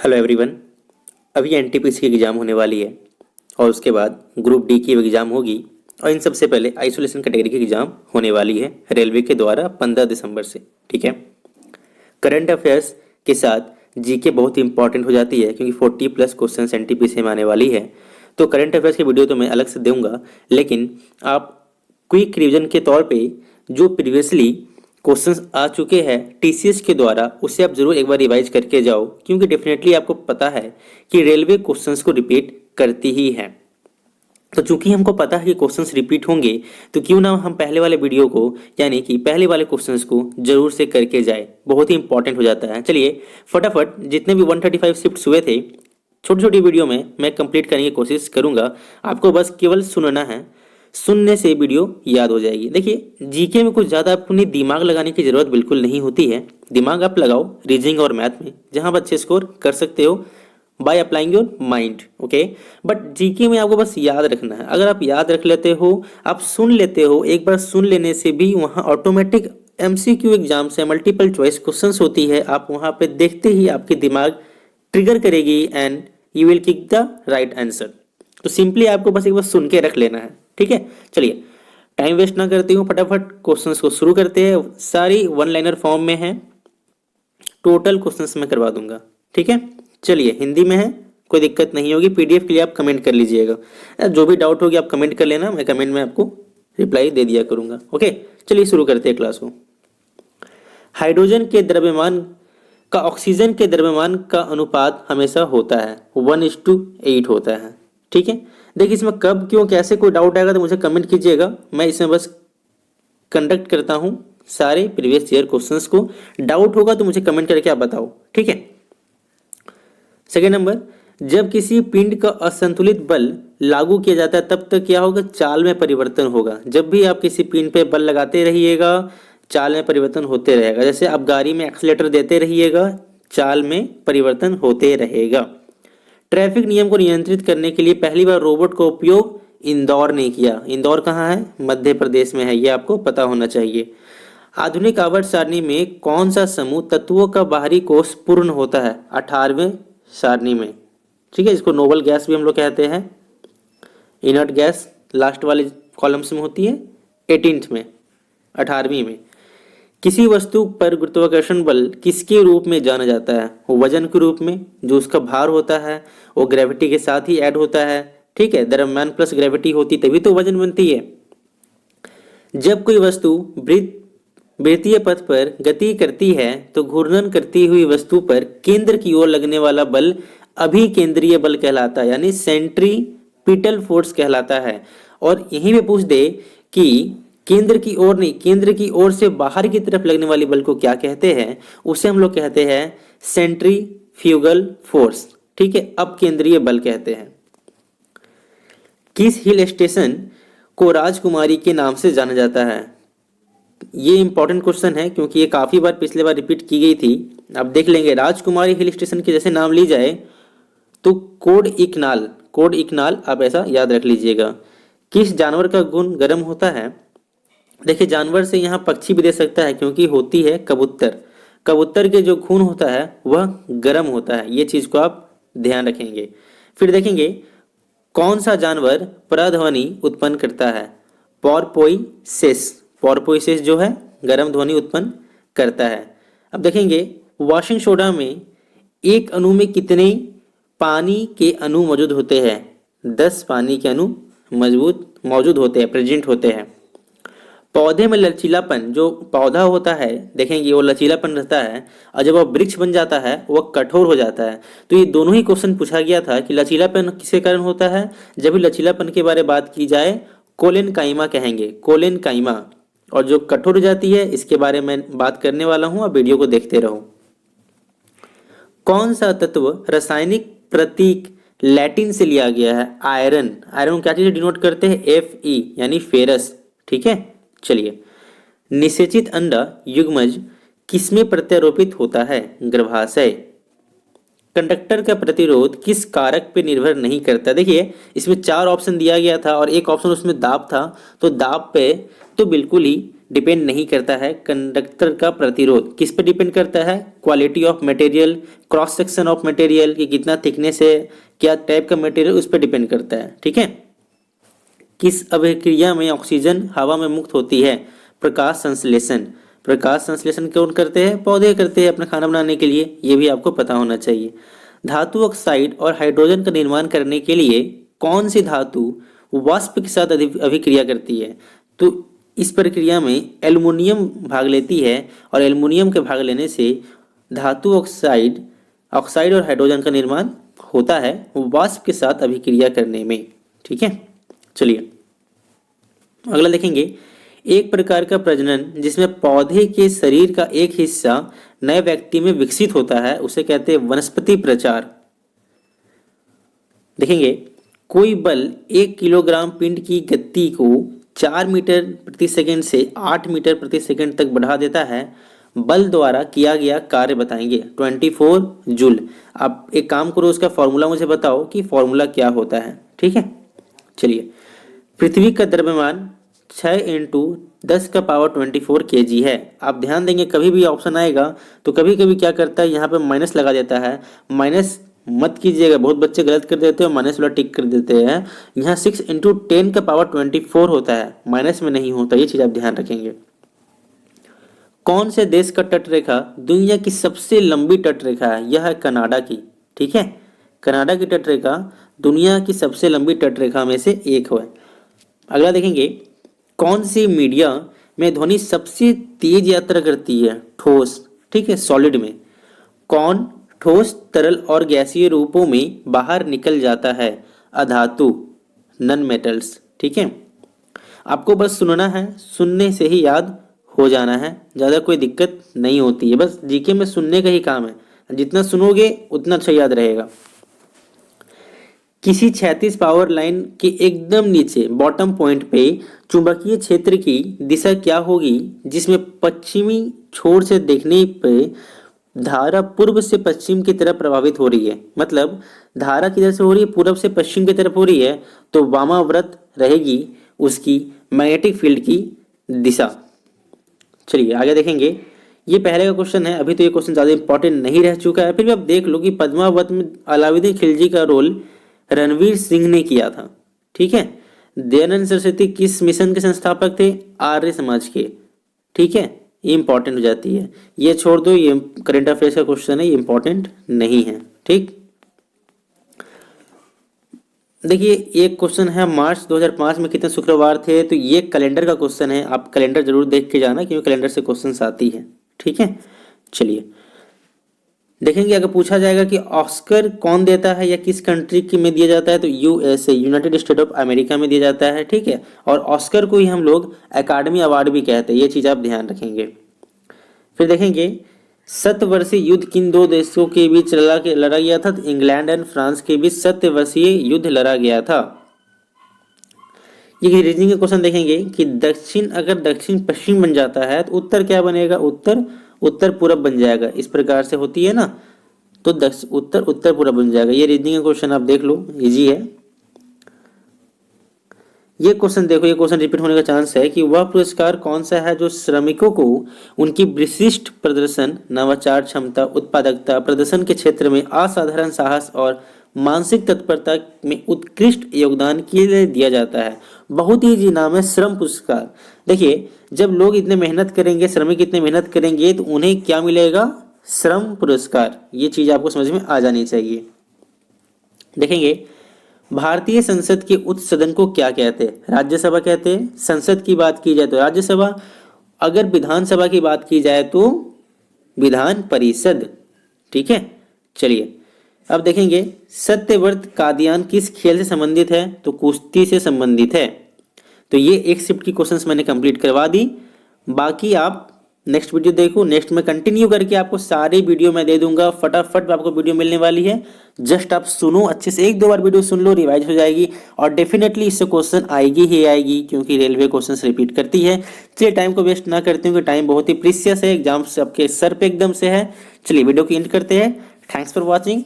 Hello everyone. अभी NTPC की exam होने वाली है और उसके बाद ग्रुप डी की एग्ज़ाम होगी और इन सबसे पहले आइसोलेशन कैटेगरी की एग्ज़ाम होने वाली है रेलवे के द्वारा 15 दिसंबर से। ठीक है। करंट अफेयर्स के साथ जीके बहुत इंपॉर्टेंट हो जाती है क्योंकि 40+ क्वेश्चन एनटीपीसी में आने वाली है। तो करंट अफेयर्स की वीडियो तो मैं अलग से दूंगा, लेकिन आप क्विक रिवीजन के तौर पे जो प्रीवियसली क्वेश्चंस आ चुके हैं टीसीएस के द्वारा उसे आप जरूर एक बार रिवाइज करके जाओ, क्योंकि डेफिनेटली आपको पता है कि रेलवे क्वेश्चंस को रिपीट करती ही है। तो चूंकि हमको पता है कि क्वेश्चंस रिपीट होंगे, तो क्यों ना हम पहले वाले वीडियो को यानी कि पहले वाले क्वेश्चंस को जरूर से करके जाए, बहुत ही इंपॉर्टेंट हो जाता है। चलिए फटाफट जितने भी 135 शिफ्ट्स हुए थे छोटी छोटी वीडियो में मैं कंप्लीट करने की कोशिश करूंगा। आपको बस केवल सुनना है, सुनने से वीडियो याद हो जाएगी। देखिए जीके में कुछ ज़्यादा अपनी दिमाग लगाने की ज़रूरत बिल्कुल नहीं होती है। दिमाग आप लगाओ रीजनिंग और मैथ में, जहां आप अच्छे स्कोर कर सकते हो by applying your mind. Okay, but GK में आपको बस याद रखना है। अगर आप याद रख लेते हो, आप सुन लेते हो, एक बार सुन लेने से भी वहाँ ऑटोमेटिक एमसीक्यू एग्जाम से मल्टीपल चॉइस क्वेश्चंस होती है, आप वहाँ पे देखते ही आपकी दिमाग ट्रिगर करेगी and you will kick the right answer. तो सिंपली आपको बस एक बार सुन के रख लेना है। ठीक है, चलिए टाइम वेस्ट ना करती हूँ, फटाफट क्वेश्चंस को शुरू करते हैं। सारी वन लाइनर फॉर्म में है, टोटल क्वेश्चंस मैं करवा दूंगा। ठीक है, चलिए हिंदी में है, कोई दिक्कत नहीं होगी। पीडीएफ के लिए आप कमेंट कर लीजिएगा, जो भी डाउट होगी आप कमेंट कर लेना, मैं कमेंट में आपको रिप्लाई दे दिया करूंगा। ओके, चलिए शुरू करते हैं क्लास को। हाइड्रोजन के द्रव्यमान का ऑक्सीजन के द्रव्यमान का अनुपात हमेशा होता है 1:8 होता है। ठीक है, देखिए इसमें कब क्यों कैसे कोई डाउट आएगा तो मुझे कमेंट कीजिएगा, मैं इसमें बस कंडक्ट करता हूँ सारे प्रीवियस ईयर क्वेश्चंस को। डाउट होगा तो मुझे कमेंट करके आप बताओ। ठीक है, सेकेंड नंबर, जब किसी पिंड का असंतुलित बल लागू किया जाता है तब तक क्या होगा, चाल में परिवर्तन होगा। जब भी आप किसी पिंड पे बल लगाते रहिएगा चाल में परिवर्तन होते रहेगा। जैसे आप गाड़ी में एक्सीलेटर देते रहिएगा, चाल में परिवर्तन होते रहेगा। ट्रैफिक नियम को नियंत्रित करने के लिए पहली बार रोबोट का उपयोग इंदौर ने किया। इंदौर कहाँ है, मध्य प्रदेश में है, ये आपको पता होना चाहिए। आधुनिक आवर्त सारणी में कौन सा समूह तत्वों का बाहरी कोष पूर्ण होता है, 18वें सारणी में। ठीक है, इसको नोबल गैस भी हम लोग कहते हैं। इनर्ट गैस लास्ट वाले कॉलम्स में होती है, 18th में, 18वीं में। किसी वस्तु पर गुरुत्वाकर्षण बल किसके रूप में जाना जाता है, वो वजन के रूप में। जो उसका भार होता है वो ग्रेविटी के साथ ही ऐड होता है। ठीक है, द्रव्यमान प्लस ग्रेविटी होती तभी तो वजन बनती है। जब कोई वस्तु वृत्तीय पथ पर गति करती है तो घूर्णन करती हुई वस्तु पर केंद्र की ओर लगने वाला बल अभिकेंद्रीय बल कहलाता है, यानी सेंट्रीपिटल फोर्स कहलाता है। और यहीं पे पूछ दे कि केंद्र की ओर नहीं, केंद्र की ओर से बाहर की तरफ लगने वाली बल को क्या कहते हैं, उसे हम लोग कहते हैं सेंट्रीफ्यूगल फोर्स। ठीक है, अब केंद्रीय बल कहते हैं। किस हिल स्टेशन को राजकुमारी के नाम से जाना जाता है, ये इंपॉर्टेंट क्वेश्चन है क्योंकि ये काफी बार पिछले बार रिपीट की गई थी। अब देख लेंगे, राजकुमारी हिल स्टेशन के जैसे नाम ली जाए तो कोड इकनाल आप ऐसा याद रख लीजिएगा। किस जानवर का गुण गर्म होता है, देखिए जानवर से यहाँ पक्षी भी दे सकता है क्योंकि होती है कबूतर। कबूतर के जो खून होता है वह गर्म होता है, ये चीज को आप ध्यान रखेंगे। फिर देखेंगे कौन सा जानवर प्रध्वनि उत्पन्न करता है, पॉर्पोइसेस जो है गर्म ध्वनि उत्पन्न करता है। अब देखेंगे वॉशिंग सोडा में एक अणु में कितने पानी के अणु मौजूद होते हैं, 10 पानी के अणु मौजूद होते हैं, प्रेजेंट होते हैं। पौधे में लचीलापन, जो पौधा होता है देखेंगे वो लचीलापन रहता है, और जब वह वृक्ष बन जाता है वह कठोर हो जाता है। तो ये दोनों ही क्वेश्चन पूछा गया था कि लचीलापन किसके कारण होता है। जब भी लचीलापन के बारे में बात की जाए कोलेन काइमा कहेंगे, कोलेन काइमा। और जो कठोर हो जाती है इसके बारे में बात करने वाला हूं, आप वीडियो को देखते रहो। कौन सा तत्व रासायनिक प्रतीक लैटिन से लिया गया है, आयरन। आयरन क्या चीज डिनोट करते हैं, Fe यानी फेरस। ठीक है, चलिए निषेचित अंडा युग्मज किसमें प्रत्यारोपित होता है, गर्भाशय। कंडक्टर का प्रतिरोध किस कारक पे निर्भर नहीं करता, देखिए इसमें 4 ऑप्शन दिया गया था और एक ऑप्शन उसमें दाब था, तो दाब पे तो बिल्कुल ही डिपेंड नहीं करता है। कंडक्टर का प्रतिरोध किस पर डिपेंड करता है? Quality of material, cross section of material कि कितना थिकनेस है, क्या टाइप का मटेरियल, उस पर डिपेंड करता है। ठीक है। किस अभिक्रिया में ऑक्सीजन हवा में मुक्त होती है? प्रकाश संश्लेषण। प्रकाश संश्लेषण कौन करते हैं? पौधे करते हैं अपना खाना बनाने के लिए, ये भी आपको पता होना चाहिए। धातु ऑक्साइड और हाइड्रोजन का निर्माण करने के लिए कौन सी धातु वाष्प के साथ अभिक्रिया करती है? तो इस प्रक्रिया में एल्युमिनियम भाग लेती है और एल्युमिनियम के भाग लेने से धातु ऑक्साइड और हाइड्रोजन का निर्माण होता है वाष्प के साथ अभिक्रिया करने में। ठीक है। चलिए अगला देखेंगे। एक प्रकार का प्रजनन जिसमें पौधे के शरीर का एक हिस्सा नए व्यक्ति में विकसित होता है उसे कहते हैं वनस्पति प्रचार। देखेंगे, कोई बल 1 किलोग्राम पिंड की गति को 4 मीटर प्रति सेकंड से 8 मीटर प्रति सेकंड तक बढ़ा देता है। बल द्वारा किया गया कार्य बताएंगे। 24 जूल। आप एक काम करो, उसका फॉर्मूला मुझे बताओ कि फॉर्मूला क्या होता है। ठीक है। चलिए, पृथ्वी का द्रव्यमान 6 × 10⁻24 kg है। आप ध्यान देंगे कभी भी ऑप्शन आएगा तो कभी कभी क्या करता है, यहाँ पे माइनस लगा देता है। माइनस मत कीजिएगा, बहुत बच्चे गलत कर देते हैं, माइनस वाला टिक कर देते हैं। यहाँ 6 × 10⁻24 होता है, माइनस में नहीं होता। ये चीज आप ध्यान रखेंगे। कौन से देश का तट रेखा दुनिया की सबसे लंबी तट रेखा है? यह है कनाडा की। ठीक है। कनाडा की तट रेखा दुनिया की सबसे लंबी तट रेखा में से एक है। अगला देखेंगे, कौन सी मीडिया में ध्वनि सबसे तेज यात्रा करती है? ठोस। ठीक है, सॉलिड में। कौन ठोस, तरल और गैसीय रूपों में बाहर निकल जाता है? अधातु, नन मेटल्स। ठीक है। आपको बस सुनना है, सुनने से ही याद हो जाना है, ज़्यादा कोई दिक्कत नहीं होती है। बस जीके में सुनने का ही काम है, जितना सुनोगे उतना अच्छा याद रहेगा। किसी क्षैतिज पावर लाइन के एकदम नीचे बॉटम पॉइंट पे चुंबकीय क्षेत्र की दिशा क्या होगी जिसमें पश्चिमी छोर से देखने पे धारा पूर्व से पश्चिम की तरफ प्रभावित हो रही है? मतलब धारा किधर से हो रही है? पूर्व से पश्चिम की तरफ हो रही है, तो वामाव्रत रहेगी उसकी मैग्नेटिक फील्ड की दिशा। चलिए आगे देखेंगे। ये पहले का क्वेश्चन है, अभी तो ये क्वेश्चन ज़्यादा इंपॉर्टेंट नहीं रह चुका है, फिर भी आप देख लो कि पद्मावत में अलाउद्दीन खिलजी का रोल रणवीर सिंह ने किया था। ठीक है। दयानंद सरस्वती किस मिशन के संस्थापक थे? आर्य समाज के। ठीक है, ये इंपॉर्टेंट हो जाती है। ये छोड़ दो, ये करंट अफेयर्स का क्वेश्चन है, ये इंपॉर्टेंट नहीं है। ठीक। देखिए एक क्वेश्चन है, मार्च 2005 में कितने शुक्रवार थे? तो ये कैलेंडर का क्वेश्चन है, आप कैलेंडर जरूर देख के जाना क्योंकि कैलेंडर से क्वेश्चन आती है। ठीक है। चलिए देखेंगे, अगर पूछा जाएगा कि ऑस्कर कौन देता है या किस कंट्री की में दिया जाता है, तो USA, United state of America में दिया जाता है। ठीक है। और ऑस्कर को ही हम लोग एकेडमी अवार्ड भी कहते हैं, ये चीज़ आप ध्यान रखेंगे। फिर देखेंगे, 7 वर्षीय युद्ध किन दो देशों के बीच लड़ा गया था? तो इंग्लैंड एंड फ्रांस के बीच 7 वर्षीय युद्ध लड़ा गया था। ये रीजनिंग का क्वेश्चन देखेंगे कि दक्षिण अगर दक्षिण पश्चिम बन जाता है तो उत्तर क्या बनेगा? उत्तर पूरब बन जाएगा। इस प्रकार से होती है ना, तो उत्तर पूरब बन जाएगा। ये रीजनिंग का क्वेश्चन आप देख लो, इजी है। ये क्वेश्चन देखो, ये क्वेश्चन रिपीट होने का चांस है कि वह पुरस्कार कौन सा है जो श्रमिकों को उनकी विशिष्ट प्रदर्शन, नवाचार क्षमता, उत्पादकता, प्रदर्शन के क्षेत्र में असाधारण साहस और मानसिक तत्परता में उत्कृष्ट योगदान के लिए दिया जाता है। बहुत ही नाम है श्रम पुरस्कार। देखिए जब लोग इतने मेहनत करेंगे, श्रमिक इतने मेहनत करेंगे तो उन्हें क्या मिलेगा? श्रम पुरस्कार। ये चीज आपको समझ में आ जानी चाहिए। देखेंगे, भारतीय संसद के उच्च सदन को क्या कहते हैं? राज्यसभा कहते हैं। संसद की बात की जाए तो राज्यसभा, अगर विधानसभा की बात की जाए तो विधान परिषद। ठीक है। चलिए अब देखेंगे, सत्यव्रत कादियान किस खेल से संबंधित है? तो कुश्ती से संबंधित है। तो ये एक शिफ्ट की क्वेश्चंस मैंने कंप्लीट करवा दी, बाकी आप नेक्स्ट वीडियो देखो। नेक्स्ट में कंटिन्यू करके आपको सारे वीडियो मैं दे दूंगा, फटाफट आपको वीडियो मिलने वाली है। जस्ट आप सुनो अच्छे से, 1-2 बार वीडियो सुन लो, रिवाइज हो जाएगी और डेफिनेटली इससे क्वेश्चन आएगी ही आएगी क्योंकि रेलवे क्वेश्चन रिपीट करती है। चलिए टाइम को वेस्ट ना करते हुए, टाइम बहुत ही प्रीशियस है, एग्जाम आपके सर पे एकदम से है। चलिए वीडियो को एंड करते हैं। Thanks for watching.